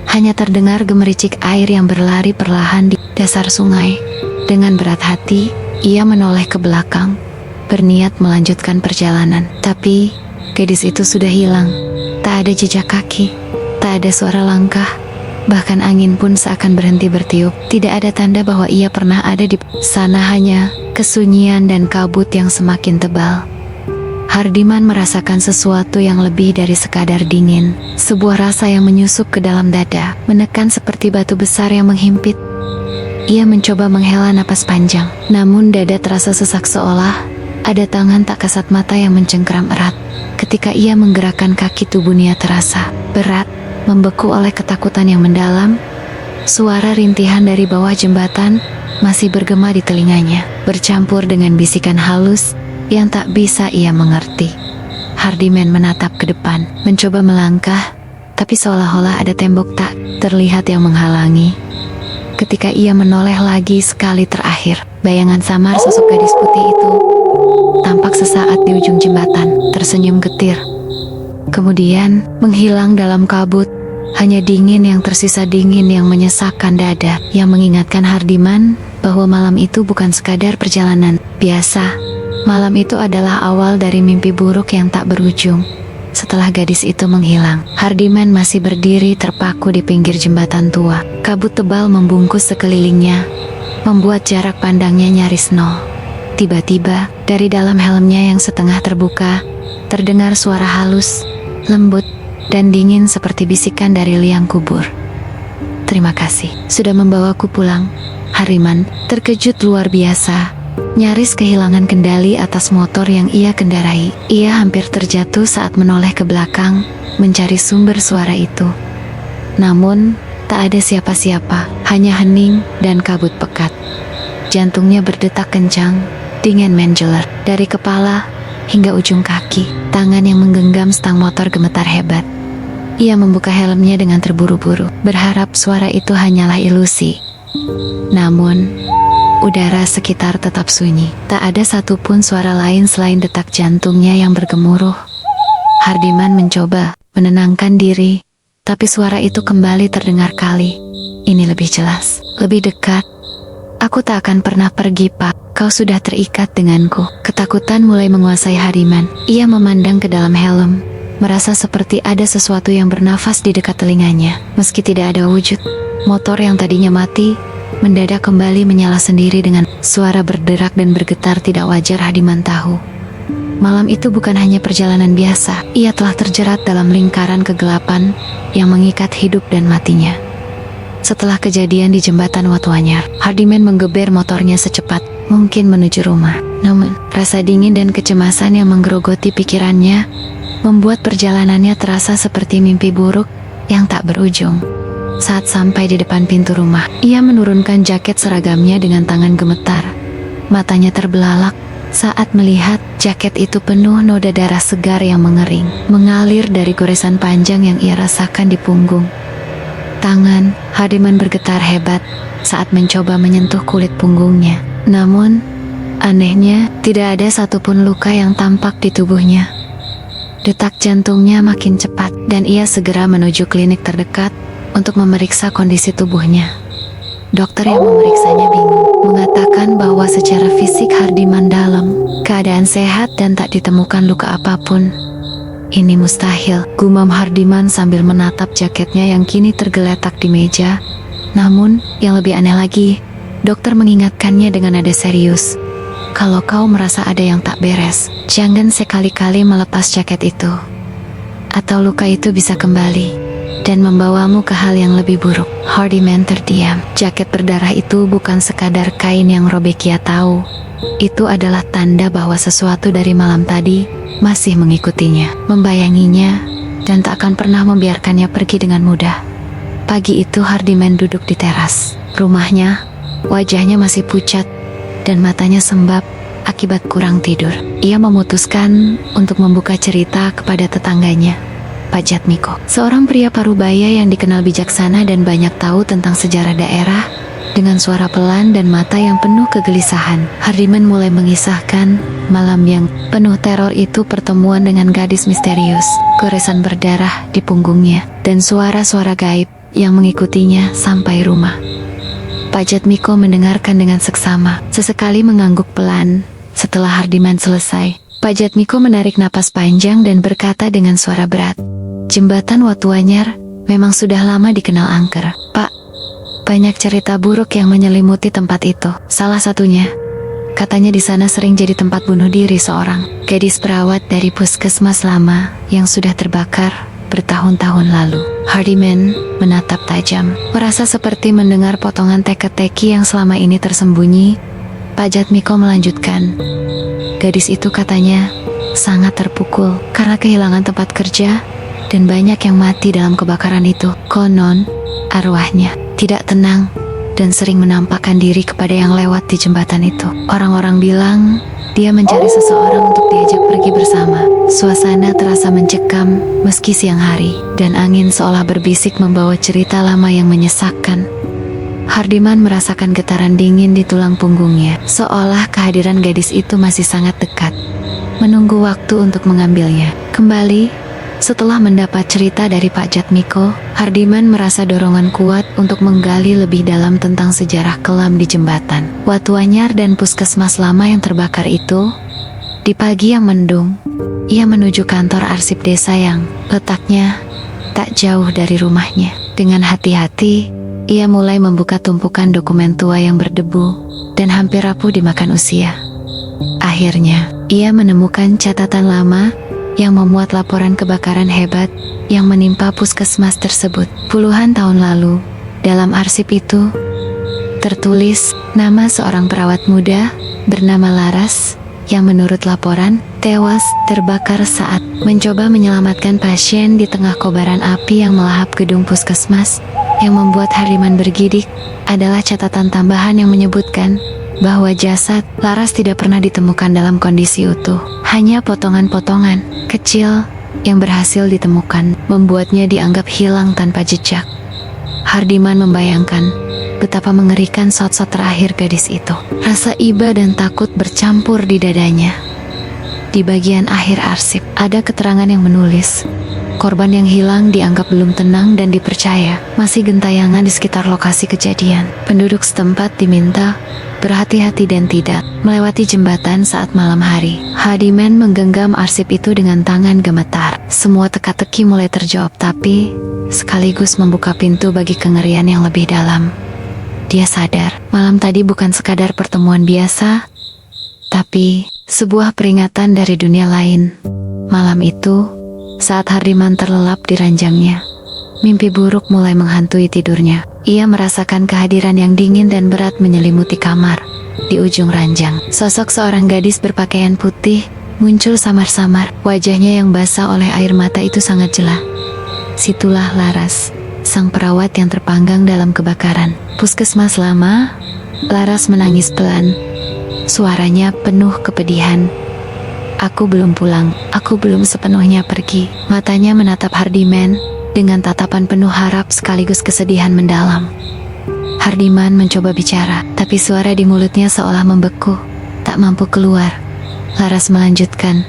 Hanya terdengar gemericik air yang berlari perlahan di dasar sungai. Dengan berat hati, ia menoleh ke belakang, berniat melanjutkan perjalanan. Tapi, gadis itu sudah hilang. Tak ada jejak kaki, tak ada suara langkah. Bahkan angin pun seakan berhenti bertiup. Tidak ada tanda bahwa ia pernah ada di sana, hanya kesunyian dan kabut yang semakin tebal. Hardiman merasakan sesuatu yang lebih dari sekadar dingin. Sebuah rasa yang menyusup ke dalam dada, menekan seperti batu besar yang menghimpit. Ia mencoba menghela napas panjang, namun dada terasa sesak seolah ada tangan tak kasat mata yang mencengkeram erat. Ketika ia menggerakkan kaki, tubuhnya terasa berat, membeku oleh ketakutan yang mendalam. Suara rintihan dari bawah jembatan masih bergema di telinganya, bercampur dengan bisikan halus yang tak bisa ia mengerti. Hardiman menatap ke depan, mencoba melangkah, tapi seolah-olah ada tembok tak terlihat yang menghalangi. Ketika ia menoleh lagi sekali terakhir, bayangan samar sosok gadis putih itu tampak sesaat di ujung jembatan, tersenyum getir. Kemudian menghilang dalam kabut. Hanya dingin yang tersisa, dingin yang menyesakkan dada, yang mengingatkan Hardiman bahwa malam itu bukan sekadar perjalanan biasa. Malam itu adalah awal dari mimpi buruk yang tak berujung. Setelah gadis itu menghilang, Hardiman masih berdiri terpaku di pinggir jembatan tua. Kabut tebal membungkus sekelilingnya, membuat jarak pandangnya nyaris nol. Tiba-tiba, dari dalam helmnya yang setengah terbuka, terdengar suara halus, lembut, dan dingin seperti bisikan dari liang kubur. "Terima kasih, sudah membawaku pulang." Hardiman terkejut luar biasa, nyaris kehilangan kendali atas motor yang ia kendarai. Ia hampir terjatuh saat menoleh ke belakang, mencari sumber suara itu. Namun, tak ada siapa-siapa, hanya hening dan kabut pekat. Jantungnya berdetak kencang, dingin menjelar dari kepala hingga ujung kaki. Tangan yang menggenggam stang motor gemetar hebat. Ia membuka helmnya dengan terburu-buru, berharap suara itu hanyalah ilusi. Namun, udara sekitar tetap sunyi. Tak ada satupun suara lain selain detak jantungnya yang bergemuruh. Hardiman mencoba menenangkan diri, tapi suara itu kembali terdengar kali ini lebih jelas, lebih dekat. "Aku tak akan pernah pergi, Pak. Kau sudah terikat denganku." Ketakutan mulai menguasai Hardiman. Ia memandang ke dalam helm, merasa seperti ada sesuatu yang bernafas di dekat telinganya. Meski tidak ada wujud, motor yang tadinya mati mendadak kembali menyala sendiri dengan suara berderak dan bergetar tidak wajar. Hardiman tahu, malam itu bukan hanya perjalanan biasa. Ia telah terjerat dalam lingkaran kegelapan yang mengikat hidup dan matinya. Setelah kejadian di jembatan Watu Anyar, Hardiman menggeber motornya secepat mungkin menuju rumah. Namun, rasa dingin dan kecemasan yang menggerogoti pikirannya membuat perjalanannya terasa seperti mimpi buruk yang tak berujung. Saat sampai di depan pintu rumah, ia menurunkan jaket seragamnya dengan tangan gemetar. Matanya terbelalak saat melihat jaket itu penuh noda darah segar yang mengering, mengalir dari goresan panjang yang ia rasakan di punggung. Tangan Hardiman bergetar hebat saat mencoba menyentuh kulit punggungnya. Namun, anehnya, tidak ada satupun luka yang tampak di tubuhnya. Detak jantungnya makin cepat, dan ia segera menuju klinik terdekat untuk memeriksa kondisi tubuhnya. Dokter yang memeriksanya bingung, mengatakan bahwa secara fisik Hardiman dalam keadaan sehat dan tak ditemukan luka apapun. "Ini mustahil," gumam Hardiman sambil menatap jaketnya yang kini tergeletak di meja. Namun, yang lebih aneh lagi, dokter mengingatkannya dengan nada serius, Kalau kau merasa ada yang tak beres, jangan sekali-kali melepas jaket itu. Atau luka itu bisa kembali dan membawamu ke hal yang lebih buruk. Hardyman terdiam. Jaket berdarah itu bukan sekadar kain yang robek, ia tahu. Itu adalah tanda bahwa sesuatu dari malam tadi masih mengikutinya, membayanginya, dan tak akan pernah membiarkannya pergi dengan mudah. Pagi itu Hardyman duduk di teras rumahnya. Wajahnya masih pucat dan matanya sembab akibat kurang tidur. Ia memutuskan untuk membuka cerita kepada tetangganya, Pak Jatmiko, seorang pria Parubaya yang dikenal bijaksana dan banyak tahu tentang sejarah daerah. Dengan suara pelan dan mata yang penuh kegelisahan, Hardyman mulai mengisahkan malam yang penuh teror itu, pertemuan dengan gadis misterius, goresan berdarah di punggungnya, dan suara-suara gaib yang mengikutinya sampai rumah. Pak Jatmiko mendengarkan dengan seksama, sesekali mengangguk pelan. Setelah Hardyman selesai, Pak Jatmiko menarik napas panjang dan berkata dengan suara berat, "Jembatan Watuanyar memang sudah lama dikenal angker, Pak. Banyak cerita buruk yang menyelimuti tempat itu. Salah satunya, katanya di sana sering jadi tempat bunuh diri seorang gadis perawat dari puskesmas lama yang sudah terbakar bertahun-tahun lalu." Hardyman menatap tajam, merasa seperti mendengar potongan teka-teki yang selama ini tersembunyi. Pak Jatmiko melanjutkan, "Gadis itu katanya sangat terpukul karena kehilangan tempat kerja dan banyak yang mati dalam kebakaran itu. Konon, arwahnya tidak tenang dan sering menampakkan diri kepada yang lewat di jembatan itu. Orang-orang bilang dia mencari seseorang untuk diajak pergi bersama. Suasana terasa mencekam meski siang hari, dan angin seolah berbisik membawa cerita lama yang menyesakkan." Hardyman merasakan getaran dingin di tulang punggungnya, seolah kehadiran gadis itu masih sangat dekat, menunggu waktu untuk mengambilnya kembali. Setelah mendapat cerita dari Pak Jatmiko, Hardyman merasa dorongan kuat untuk menggali lebih dalam tentang sejarah kelam di jembatan Watuanyar dan puskesmas lama yang terbakar itu. Di pagi yang mendung, ia menuju kantor arsip desa yang letaknya tak jauh dari rumahnya. Dengan hati-hati, ia mulai membuka tumpukan dokumen tua yang berdebu dan hampir rapuh dimakan usia. Akhirnya, ia menemukan catatan lama yang memuat laporan kebakaran hebat yang menimpa puskesmas tersebut puluhan tahun lalu. Dalam arsip itu, tertulis nama seorang perawat muda bernama Laras yang menurut laporan tewas terbakar saat mencoba menyelamatkan pasien di tengah kobaran api yang melahap gedung puskesmas. Yang membuat Hardyman bergidik adalah catatan tambahan yang menyebutkan bahwa jasad Laras tidak pernah ditemukan dalam kondisi utuh. Hanya potongan-potongan kecil yang berhasil ditemukan membuatnya dianggap hilang tanpa jejak. Hardyman membayangkan betapa mengerikan saat-saat terakhir gadis itu. Rasa iba dan takut bercampur di dadanya. Di bagian akhir arsip, ada keterangan yang menulis, korban yang hilang dianggap belum tenang dan dipercaya masih gentayangan di sekitar lokasi kejadian. Penduduk setempat diminta berhati-hati dan tidak melewati jembatan saat malam hari. Hardyman menggenggam arsip itu dengan tangan gemetar. Semua teka-teki mulai terjawab, tapi sekaligus membuka pintu bagi kengerian yang lebih dalam. Dia sadar, malam tadi bukan sekadar pertemuan biasa, tapi sebuah peringatan dari dunia lain. Malam itu, saat Hardyman terlelap di ranjangnya, mimpi buruk mulai menghantui tidurnya. Ia merasakan kehadiran yang dingin dan berat menyelimuti kamar. Di ujung ranjang, sosok seorang gadis berpakaian putih muncul samar-samar. Wajahnya yang basah oleh air mata itu sangat jelas. Situlah Laras, sang perawat yang terpanggang dalam kebakaran puskesmas lama. Laras menangis pelan. Suaranya penuh kepedihan. "Aku belum pulang, aku belum sepenuhnya pergi." Matanya menatap Hardyman dengan tatapan penuh harap sekaligus kesedihan mendalam. Hardyman mencoba bicara, tapi suara di mulutnya seolah membeku, tak mampu keluar. Laras melanjutkan,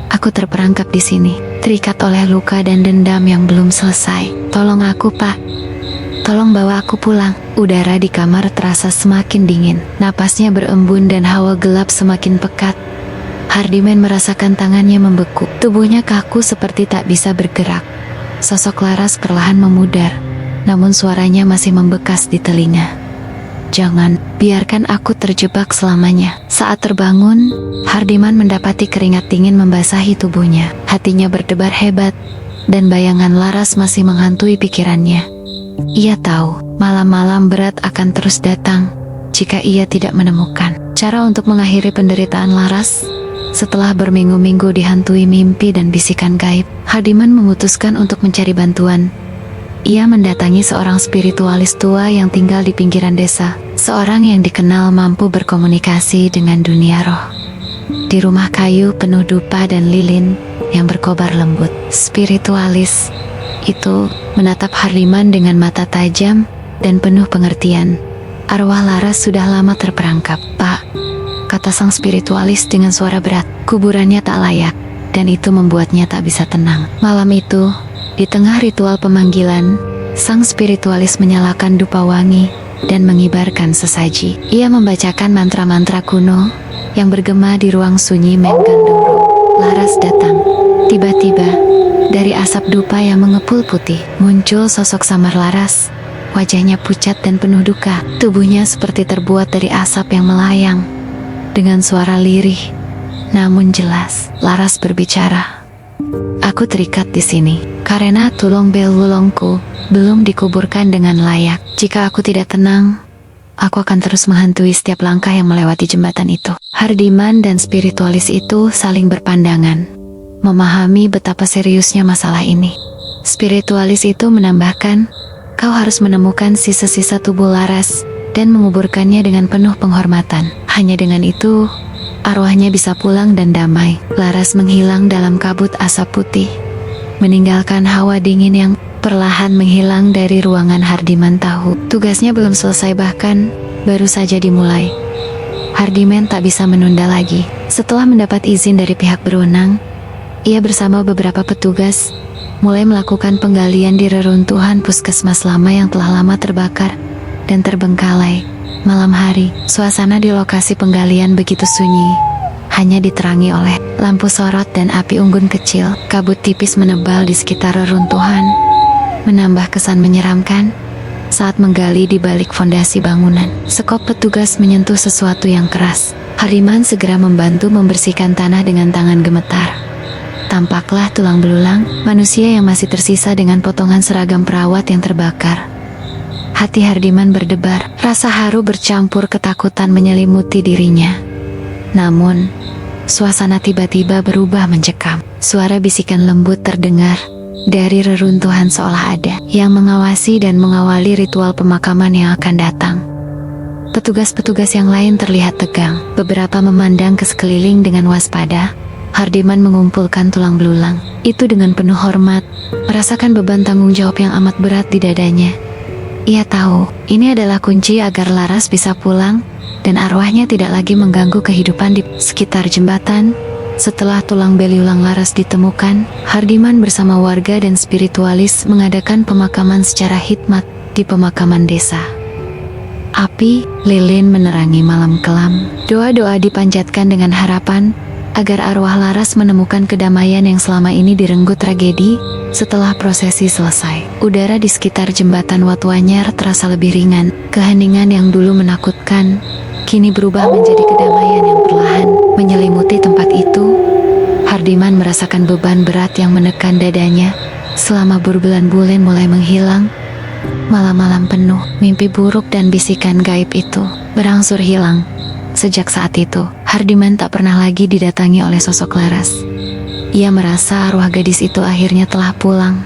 "Aku terperangkap di sini, terikat oleh luka dan dendam yang belum selesai. Tolong aku, Pak. Tolong bawa aku pulang." Udara di kamar terasa semakin dingin. Napasnya berembun dan hawa gelap semakin pekat. Hardyman merasakan tangannya membeku. Tubuhnya kaku seperti tak bisa bergerak. Sosok Laras perlahan memudar, namun suaranya masih membekas di telinga. Jangan biarkan aku terjebak selamanya. Saat terbangun, Hardiman mendapati keringat dingin membasahi tubuhnya. Hatinya berdebar hebat, dan bayangan Laras masih menghantui pikirannya. Ia tahu malam-malam berat akan terus datang jika ia tidak menemukan cara untuk mengakhiri penderitaan Laras. Setelah berminggu-minggu dihantui mimpi dan bisikan gaib, Hardiman memutuskan untuk mencari bantuan. Ia mendatangi seorang spiritualis tua yang tinggal di pinggiran desa, seorang yang dikenal mampu berkomunikasi dengan dunia roh. Di rumah kayu penuh dupa dan lilin yang berkobar lembut, spiritualis itu menatap Hardiman dengan mata tajam dan penuh pengertian. Arwah Laras sudah lama terperangkap, Pak, kata sang spiritualis dengan suara berat. Kuburannya tak layak, dan itu membuatnya tak bisa tenang. Malam itu, di tengah ritual pemanggilan, sang spiritualis menyalakan dupa wangi dan mengibarkan sesaji. Ia membacakan mantra-mantra kuno yang bergema di ruang sunyi Menggandung. Laras datang. Tiba-tiba, dari asap dupa yang mengepul putih, muncul sosok samar Laras. Wajahnya pucat dan penuh duka. Tubuhnya seperti terbuat dari asap yang melayang. Dengan suara lirih, namun jelas, Laras berbicara. Aku terikat di sini, karena tulung belulongku belum dikuburkan dengan layak. Jika aku tidak tenang, aku akan terus menghantui setiap langkah yang melewati jembatan itu. Hardiman dan spiritualis itu saling berpandangan, memahami betapa seriusnya masalah ini. Spiritualis itu menambahkan, kau harus menemukan sisa-sisa tubuh Laras dan menguburkannya dengan penuh penghormatan. Hanya dengan itu, arwahnya bisa pulang dan damai. Laras menghilang dalam kabut asap putih, meninggalkan hawa dingin yang perlahan menghilang dari ruangan. Hardiman tahu tugasnya belum selesai, bahkan baru saja dimulai. Hardiman tak bisa menunda lagi. Setelah mendapat izin dari pihak berwenang, ia bersama beberapa petugas mulai melakukan penggalian di reruntuhan puskesmas lama yang telah lama terbakar dan terbengkalai. Malam hari, suasana di lokasi penggalian begitu sunyi, hanya diterangi oleh lampu sorot dan api unggun kecil. Kabut tipis menebal di sekitar reruntuhan, menambah kesan menyeramkan. Saat menggali di balik fondasi bangunan, sekop petugas menyentuh sesuatu yang keras. Hardiman segera membantu membersihkan tanah dengan tangan gemetar. Tampaklah tulang belulang manusia yang masih tersisa dengan potongan seragam perawat yang terbakar. Hati Hardiman berdebar, rasa haru bercampur ketakutan menyelimuti dirinya. Namun, suasana tiba-tiba berubah mencekam. Suara bisikan lembut terdengar dari reruntuhan, seolah ada yang mengawasi dan mengawali ritual pemakaman yang akan datang. Petugas-petugas yang lain terlihat tegang, beberapa memandang ke sekeliling dengan waspada. Hardiman mengumpulkan tulang belulang itu dengan penuh hormat, merasakan beban tanggung jawab yang amat berat di dadanya. Ia tahu, ini adalah kunci agar Laras bisa pulang, dan arwahnya tidak lagi mengganggu kehidupan di sekitar jembatan. Setelah tulang belulang Laras ditemukan, Hardiman bersama warga dan spiritualis mengadakan pemakaman secara hikmat di pemakaman desa. Api lilin menerangi malam kelam. Doa-doa dipanjatkan dengan harapan agar arwah Laras menemukan kedamaian yang selama ini direnggut tragedi. Setelah prosesi selesai, udara di sekitar jembatan Watuanyar terasa lebih ringan. Keheningan yang dulu menakutkan kini berubah menjadi kedamaian yang perlahan menyelimuti tempat itu. Hardiman merasakan beban berat yang menekan dadanya. Selama berbulan-bulan mulai menghilang. Malam-malam penuh mimpi buruk dan bisikan gaib itu berangsur hilang. Sejak saat itu, Hardiman tak pernah lagi didatangi oleh sosok Laras. Ia merasa arwah gadis itu akhirnya telah pulang.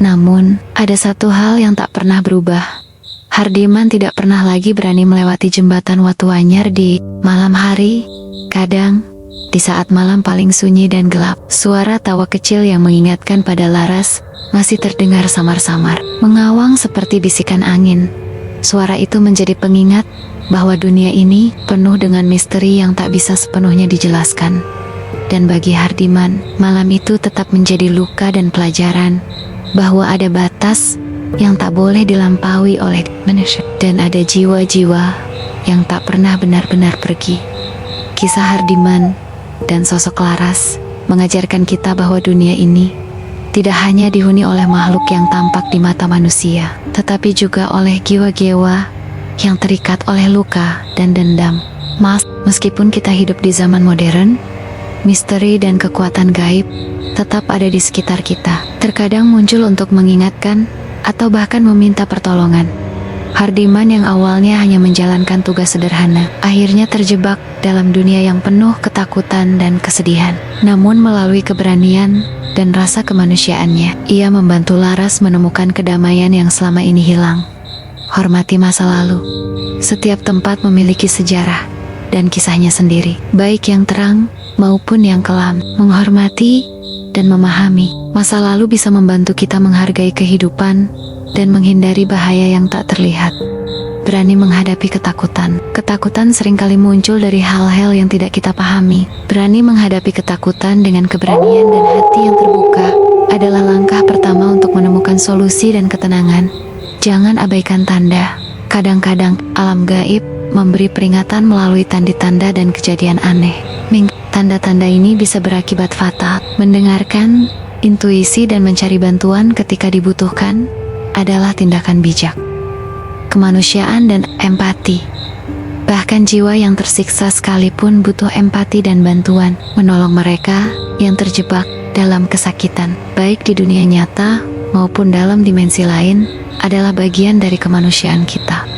Namun, ada satu hal yang tak pernah berubah. Hardiman tidak pernah lagi berani melewati jembatan Watuanyar di malam hari. Kadang, di saat malam paling sunyi dan gelap, suara tawa kecil yang mengingatkan pada Laras masih terdengar samar-samar, mengawang seperti bisikan angin. Suara itu menjadi pengingat bahwa dunia ini penuh dengan misteri yang tak bisa sepenuhnya dijelaskan. Dan bagi Hardiman, malam itu tetap menjadi luka dan pelajaran bahwa ada batas yang tak boleh dilampaui oleh manusia, dan ada jiwa-jiwa yang tak pernah benar-benar pergi. Kisah Hardiman dan sosok Laras mengajarkan kita bahwa dunia ini tidak hanya dihuni oleh makhluk yang tampak di mata manusia, tetapi juga oleh jiwa-jiwa yang terikat oleh luka dan dendam. Meskipun kita hidup di zaman modern, misteri dan kekuatan gaib tetap ada di sekitar kita. Terkadang muncul untuk mengingatkan atau bahkan meminta pertolongan. Hardiman yang awalnya hanya menjalankan tugas sederhana, akhirnya terjebak dalam dunia yang penuh ketakutan dan kesedihan. Namun melalui keberanian dan rasa kemanusiaannya, ia membantu Laras menemukan kedamaian yang selama ini hilang. Hormati masa lalu. Setiap tempat memiliki sejarah dan kisahnya sendiri, baik yang terang maupun yang kelam. Menghormati dan memahami masa lalu bisa membantu kita menghargai kehidupan dan menghindari bahaya yang tak terlihat. Berani menghadapi ketakutan. Ketakutan seringkali muncul dari hal-hal yang tidak kita pahami. Berani menghadapi ketakutan dengan keberanian dan hati yang terbuka adalah langkah pertama untuk menemukan solusi dan ketenangan. Jangan abaikan tanda. Kadang-kadang alam gaib memberi peringatan melalui tanda-tanda dan kejadian aneh. Tanda-tanda ini bisa berakibat fatal. Mendengarkan intuisi dan mencari bantuan ketika dibutuhkan adalah tindakan bijak. Kemanusiaan dan empati. Bahkan jiwa yang tersiksa sekalipun butuh empati dan bantuan. Menolong mereka yang terjebak dalam kesakitan, baik di dunia nyata maupun dalam dimensi lain, adalah bagian dari kemanusiaan kita.